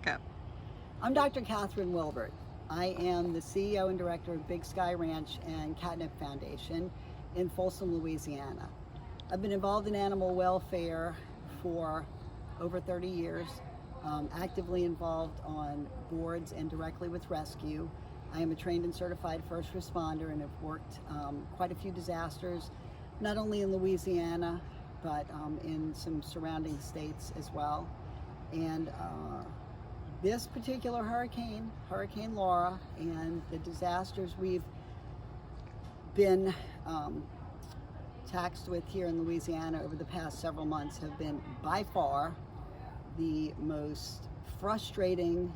Go. I'm Dr. Catherine Wilbert. I am the CEO and director of Big Sky Ranch and Catnip Foundation in Folsom, Louisiana. I've been involved in animal welfare for over 30 years, actively involved on boards and directly with rescue. I am a trained and certified first responder and have worked quite a few disasters, not only in Louisiana, but in some surrounding states as well. And this particular hurricane, Hurricane Laura, and the disasters we've been taxed with here in Louisiana over the past several months have been by far the most frustrating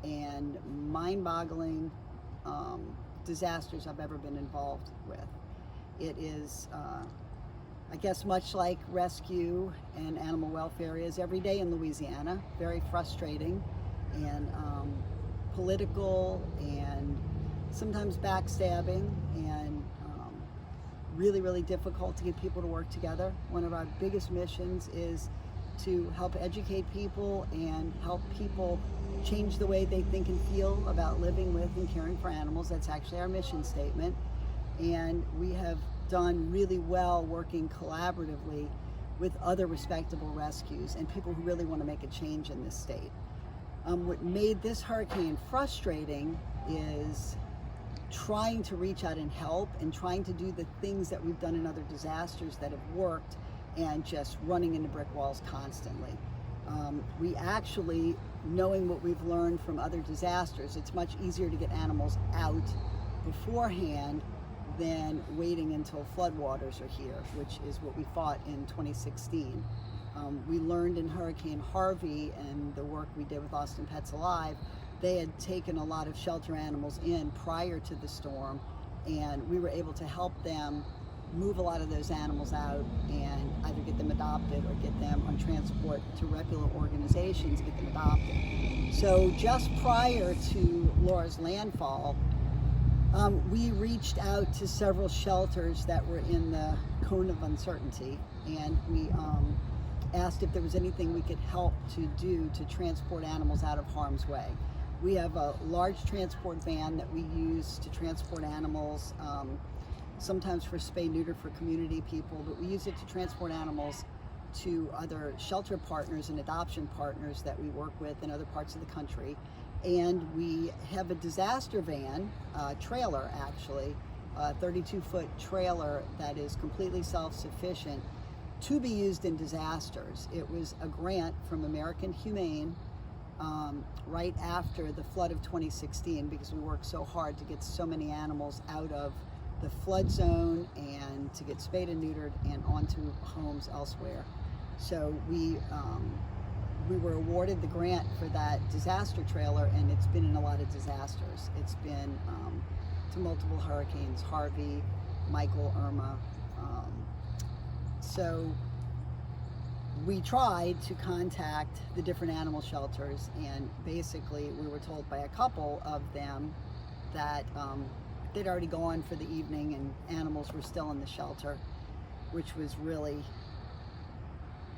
and mind-boggling disasters I've ever been involved with. It is, I guess, much like rescue and animal welfare is every day in Louisiana, very frustrating and political and sometimes backstabbing and really, really difficult to get people to work together. One of our biggest missions is to help educate people and help people change the way they think and feel about living with and caring for animals. That's actually our mission statement. And we have done really well working collaboratively with other respectable rescues and people who really want to make a change in this state. What made this hurricane frustrating is trying to reach out and help and trying to do the things that we've done in other disasters that have worked and just running into brick walls constantly. We actually, knowing what we've learned from other disasters, it's much easier to get animals out beforehand than waiting until floodwaters are here, which is what we fought in 2016. We learned in Hurricane Harvey and the work we did with Austin Pets Alive, they had taken a lot of shelter animals in prior to the storm, and we were able to help them move a lot of those animals out and either get them adopted or get them on transport to reputable organizations, get them adopted. So just prior to Laura's landfall, we reached out to several shelters that were in the cone of uncertainty, and we asked if there was anything we could help to do to transport animals out of harm's way. We have a large transport van that we use to transport animals, sometimes for spay-neuter for community people, but we use it to transport animals to other shelter partners and adoption partners that we work with in other parts of the country. And we have a disaster van, trailer actually, a 32-foot trailer that is completely self-sufficient to be used in disasters. It was a grant from American Humane right after the flood of 2016, because we worked so hard to get so many animals out of the flood zone and to get spayed and neutered and onto homes elsewhere. So we were awarded the grant for that disaster trailer, and it's been in a lot of disasters. It's been to multiple hurricanes, Harvey, Michael, Irma. So we tried to contact the different animal shelters, and basically we were told by a couple of them that they'd already gone for the evening and animals were still in the shelter, which was really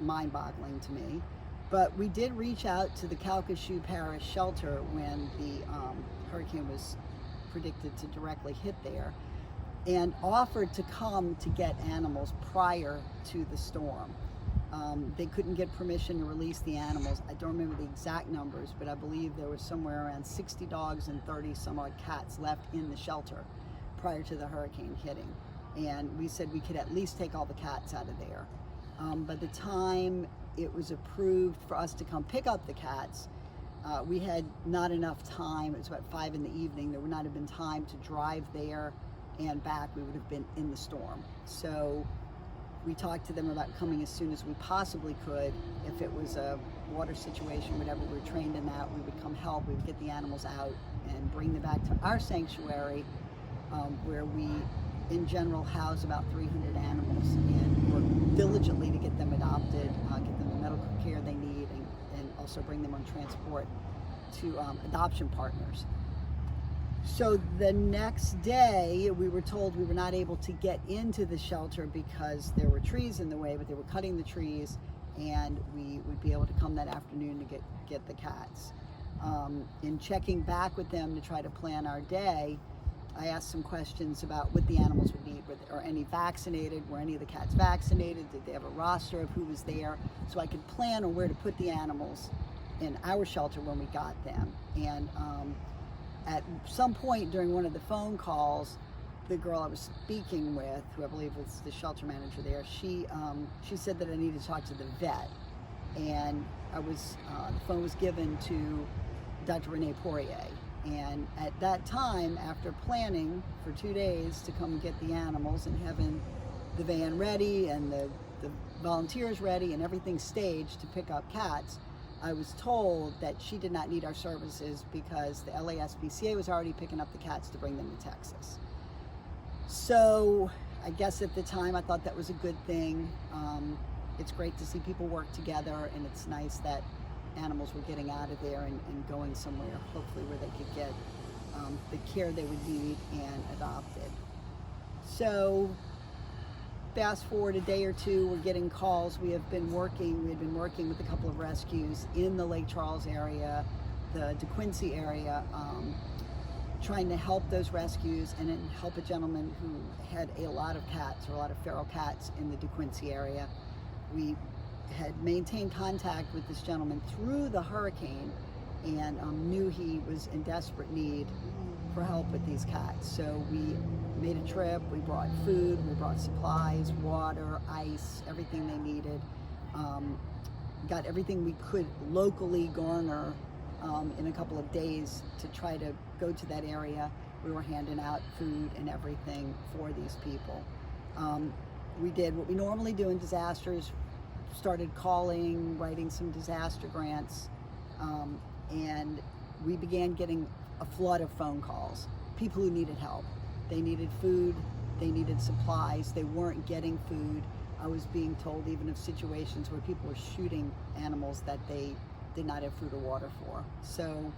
mind-boggling to me. But we did reach out to the Calcasieu Parish shelter when the hurricane was predicted to directly hit there, and offered to come to get animals prior to the storm. They couldn't get permission to release the animals. I don't remember the exact numbers, but I believe there was somewhere around 60 dogs and 30 some odd cats left in the shelter prior to the hurricane hitting. And we said we could at least take all the cats out of there. By the time it was approved for us to come pick up the cats, we had not enough time. It was about 5 in the evening. There would not have been time to drive there and back. We would have been in the storm. So we talked to them about coming as soon as we possibly could. If it was a water situation, whatever, we were trained in that, we would come help. We would get the animals out and bring them back to our sanctuary, where we in general house about 300 animals, and work diligently to get them adopted, get them the medical care they need, and also bring them on transport to adoption partners. So the next day, we were told we were not able to get into the shelter because there were trees in the way, but they were cutting the trees and we would be able to come that afternoon to get the cats. In checking back with them to try to plan our day, I asked some questions about what the animals would need. Are any vaccinated? Were any of the cats vaccinated? Did they have a roster of who was there? So I could plan on where to put the animals in our shelter when we got them. And at some point during one of the phone calls, the girl I was speaking with, who I believe was the shelter manager there, she said that I needed to talk to the vet. And the phone was given to Dr. Renee Poirier. And at that time, after planning for 2 days to come get the animals and having the van ready and the volunteers ready and everything staged to pick up cats, I was told that she did not need our services because the LASPCA was already picking up the cats to bring them to Texas. So I guess at the time I thought that was a good thing. It's great to see people work together, and it's nice that animals were getting out of there and going somewhere, hopefully where they could get the care they would need and adopted. So fast forward a day or two, we're getting calls. We had been working with a couple of rescues in the Lake Charles area, the DeQuincy area, trying to help those rescues and then help a gentleman who had a lot of cats, or a lot of feral cats, in the DeQuincy area. We had maintained contact with this gentleman through the hurricane and knew he was in desperate need for help with these cats. So we made a trip, we brought food, we brought supplies, water, ice, everything they needed. Got everything we could locally garner in a couple of days to try to go to that area. We were handing out food and everything for these people. We did what we normally do in disasters, started calling, writing some disaster grants, and we began getting a flood of phone calls. People who needed help. They needed food, they needed supplies, they weren't getting food. I was being told even of situations where people were shooting animals that they did not have food or water for. So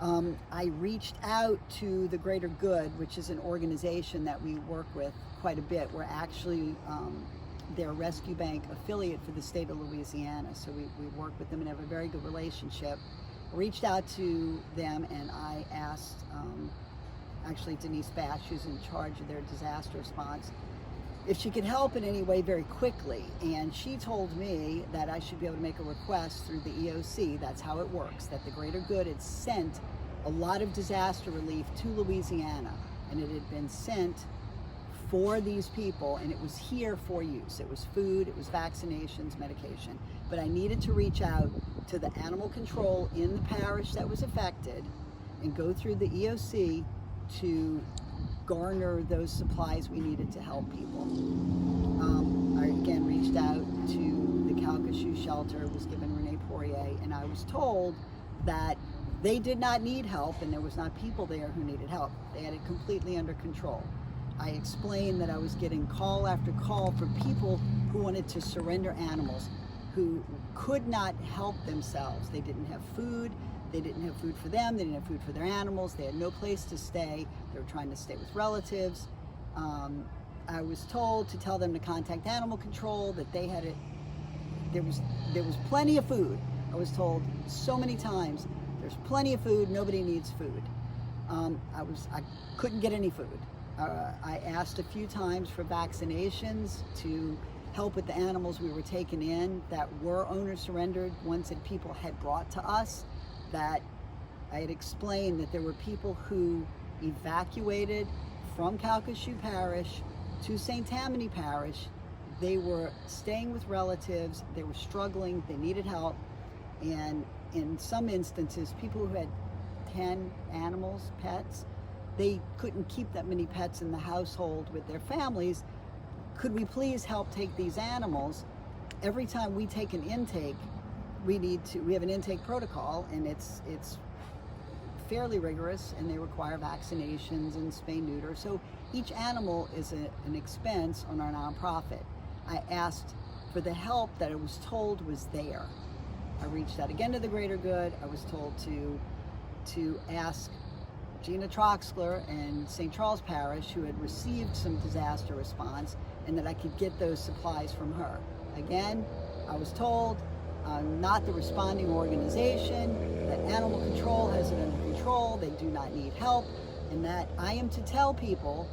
I reached out to the Greater Good, which is an organization that we work with quite a bit. We're actually their rescue bank affiliate for the state of Louisiana. So we work with them and have a very good relationship. I reached out to them and I asked, actually Denise Bash, who's in charge of their disaster response, if she could help in any way very quickly. And she told me that I should be able to make a request through the EOC. That's how it works, that the Greater Good had sent a lot of disaster relief to Louisiana, and it had been sent for these people, and it was here for use. It was food, it was vaccinations, medication. But I needed to reach out to the animal control in the parish that was affected and go through the EOC to garner those supplies we needed to help people. I again reached out to the Calcasieu shelter, was given Renee Poirier, and I was told that they did not need help and there was not people there who needed help. They had it completely under control. I explained that I was getting call after call for people who wanted to surrender animals, who could not help themselves. They didn't have food. They didn't have food for them. They didn't have food for their animals. They had no place to stay. They were trying to stay with relatives. I was told to tell them to contact animal control, that they had it. There was plenty of food. I was told so many times, there's plenty of food. Nobody needs food. I couldn't get any food. I asked a few times for vaccinations to help with the animals we were taking in that were owner surrendered, ones that people had brought to us, that I had explained that there were people who evacuated from Calcasieu Parish to St. Tammany Parish. They were staying with relatives, they were struggling, they needed help, and in some instances, people who had 10 animals, pets, they couldn't keep that many pets in the household with their families. Could we please help take these animals? Every time we take an intake, we have an intake protocol, and it's fairly rigorous, and they require vaccinations and spay neuter. So each animal is an expense on our nonprofit. I asked for the help that I was told was there. I reached out again to the Greater Good. I was told to ask Gina Troxler and St. Charles Parish, who had received some disaster response, and that I could get those supplies from her. Again, I was told I'm not the responding organization, that animal control has it under control, they do not need help, and that I am to tell people,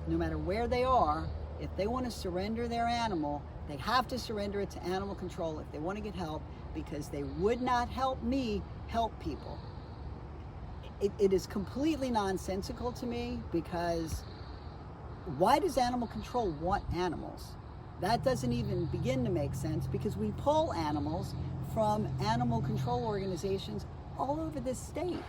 no matter where they are, if they want to surrender their animal, they have to surrender it to animal control if they want to get help, because they would not help me help people. It is completely nonsensical to me, because why does animal control want animals? That doesn't even begin to make sense, because we pull animals from animal control organizations all over this state.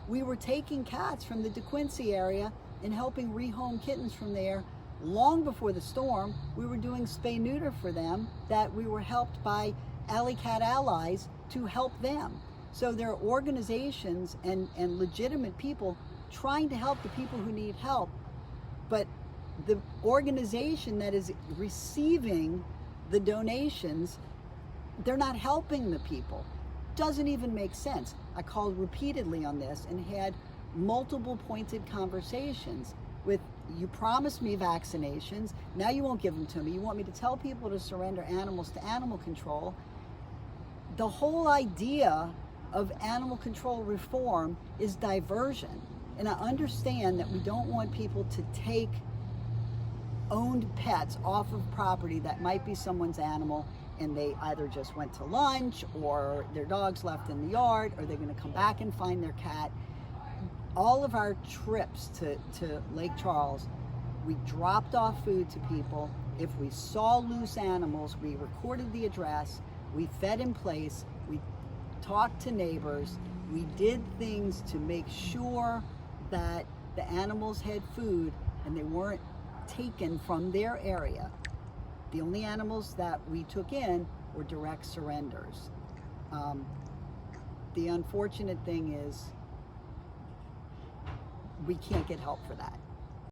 We were taking cats from the DeQuincy area and helping rehome kittens from there long before the storm. We were doing spay-neuter for them, that we were helped by Alley Cat Allies to help them. So there are organizations and legitimate people trying to help the people who need help, but the organization that is receiving the donations, they're not helping the people. Doesn't even make sense. I called repeatedly on this and had multiple pointed conversations with, you promised me vaccinations, now you won't give them to me. You want me to tell people to surrender animals to animal control. The whole idea of animal control reform is diversion. And I understand that we don't want people to take owned pets off of property that might be someone's animal, and they either just went to lunch, or their dog's left in the yard, or they're going to come back and find their cat. All of our trips to Lake Charles, we dropped off food to people. If we saw loose animals, we recorded the address, we fed in place, we talked to neighbors, we did things to make sure that the animals had food and they weren't taken from their area. The only animals that we took in were direct surrenders. The unfortunate thing is we can't get help for that.